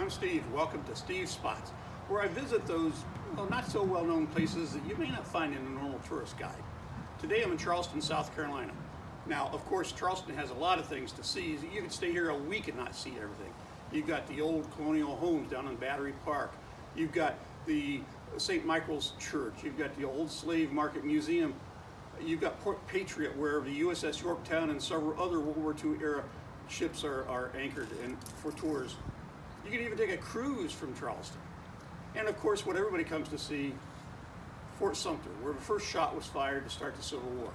I'm Steve. Welcome to Steve's Spots, where I visit those, well, not so well-known places that you may not find in a normal tourist guide. Today I'm in Charleston, South Carolina. Now, of course, Charleston has a lot of things to see. You could stay here a week and not see everything. You've got the old colonial homes down in Battery Park. You've got the St. Michael's Church. You've got the old Slave Market Museum. You've got Port Patriot, where the USS Yorktown and several other World War II era ships are anchored in for tours. You can even take a cruise from Charleston. And of course, what everybody comes to see, Fort Sumter, where the first shot was fired to start the Civil War.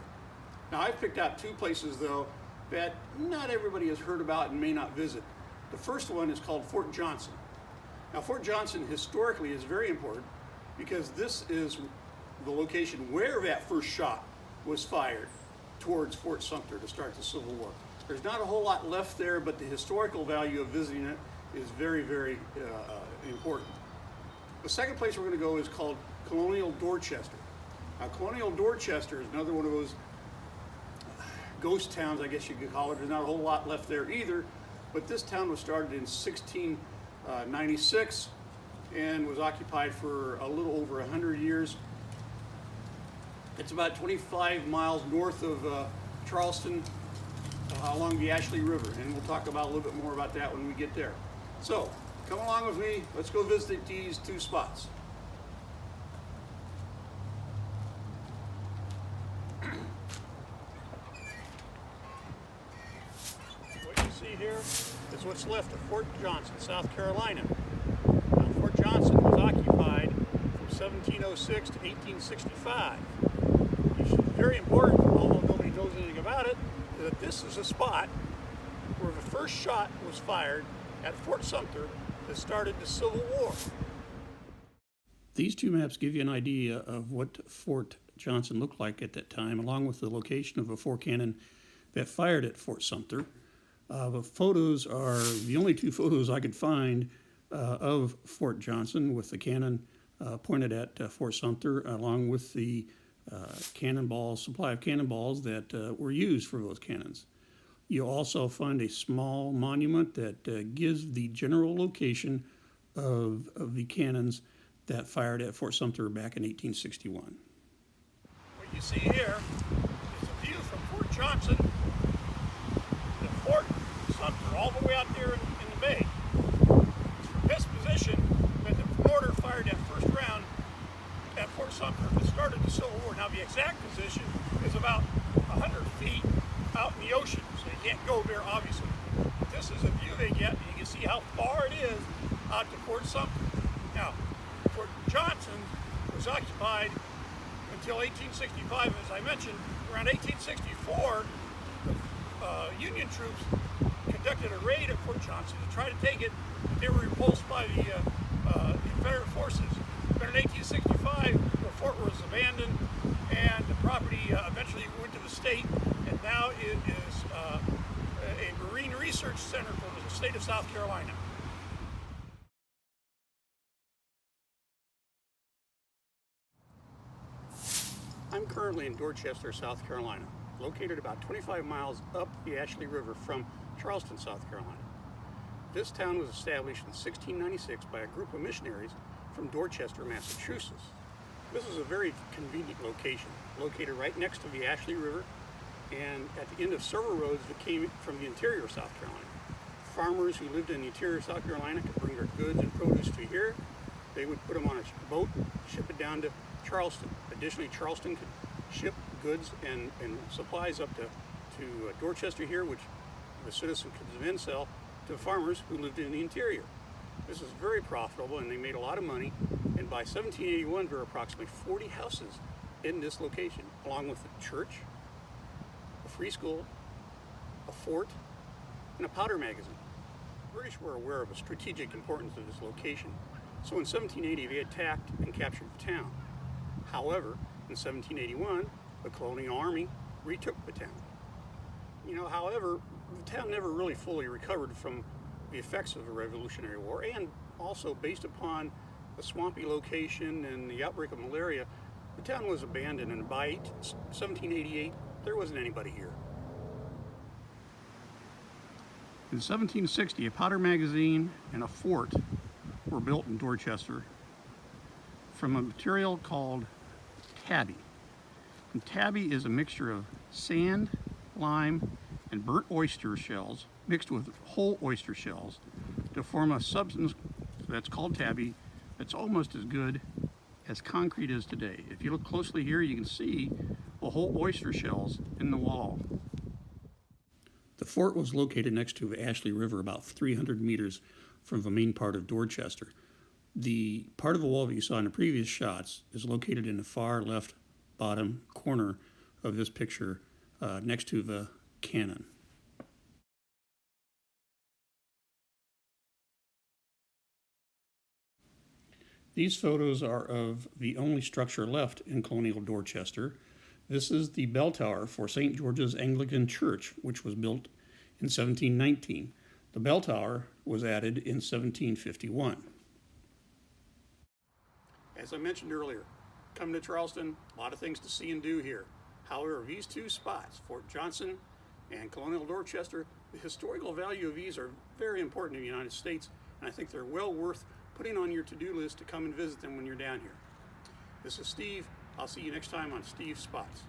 Now, I've picked out two places, though, that not everybody has heard about and may not visit. The first one is called Fort Johnson. Now, Fort Johnson historically is very important because this is the location where that first shot was fired towards Fort Sumter to start the Civil War. There's not a whole lot left there, but the historical value of visiting it is very, very important. The second place we're going to go is called Colonial Dorchester. Now, Colonial Dorchester is another one of those ghost towns, I guess you could call it. There's not a whole lot left there either, but this town was started in 1696 and was occupied for a little over 100 years. It's about 25 miles north of Charleston, along the Ashley River, and we'll talk about a little bit more about that when we get there. So, come along with me. Let's go visit these two spots. What you see here is what's left of Fort Johnson, South Carolina. Now, Fort Johnson was occupied from 1706 to 1865. Very important, although nobody knows anything about it, is that this is a spot where the first shot was fired at Fort Sumter that started the Civil War. These two maps give you an idea of what Fort Johnson looked like at that time, along with the location of a 4 cannon that fired at Fort Sumter. The photos are the only two photos I could find of Fort Johnson with the cannon pointed at Fort Sumter, along with the cannonballs, supply of cannonballs that were used for those cannons. You'll also find a small monument that gives the general location of the cannons that fired at Fort Sumter back in 1861. What you see here is a view from Fort Johnson to Fort Sumter, all the way out there in the bay. It's from this position that the mortar fired that first round at Fort Sumter that started the Civil War. Now, the exact position is about 100 feet out in the ocean, so you can't go there, obviously. But this is a view they get, and you can see how far it is out to Fort Sumter. Now, Fort Johnson was occupied until 1865, as I mentioned. Around 1864, Union troops conducted a raid at Fort Johnson to try to take it, but they were repulsed by the Confederate forces. But in 1865, the fort was abandoned, and the property eventually went to the state, and now it is a marine research center for the state of South Carolina. I'm currently in Dorchester, South Carolina, located about 25 miles up the Ashley River from Charleston, South Carolina. This town was established in 1696 by a group of missionaries from Dorchester, Massachusetts. This is a very convenient location, located right next to the Ashley River and at the end of several roads that came from the interior of South Carolina. Farmers who lived in the interior of South Carolina could bring their goods and produce to here. They would put them on a boat, ship it down to Charleston. Additionally, Charleston could ship goods and supplies up to Dorchester here, which the citizens could then sell to farmers who lived in the interior. This is very profitable, and they made a lot of money. And by 1781, there were approximately 40 houses in this location, along with a church, a free school, a fort, and a powder magazine. The British were aware of the strategic importance of this location, so in 1780, they attacked and captured the town. However, in 1781, the Colonial Army retook the town. However, the town never really fully recovered from the effects of the Revolutionary War, and also based upon the swampy location and the outbreak of malaria, the town was abandoned, and by 1788, there wasn't anybody here. In 1760, a powder magazine and a fort were built in Dorchester from a material called tabby. And tabby is a mixture of sand, lime, and burnt oyster shells mixed with whole oyster shells to form a substance that's called tabby that's almost as good as concrete is today. If you look closely here, you can see the whole oyster shells in the wall. The fort was located next to the Ashley River, about 300 meters from the main part of Dorchester. The part of the wall that you saw in the previous shots is located in the far left bottom corner of this picture, next to the cannon. These photos are of the only structure left in Colonial Dorchester. This is the bell tower for St. George's Anglican Church, which was built in 1719. The bell tower was added in 1751. As I mentioned earlier, coming to Charleston, a lot of things to see and do here. However, these two spots, Fort Johnson and Colonial Dorchester, the historical value of these are very important in the United States, and I think they're well worth putting on your to-do list to come and visit them when you're down here. This is Steve. I'll see you next time on Steve's Spots.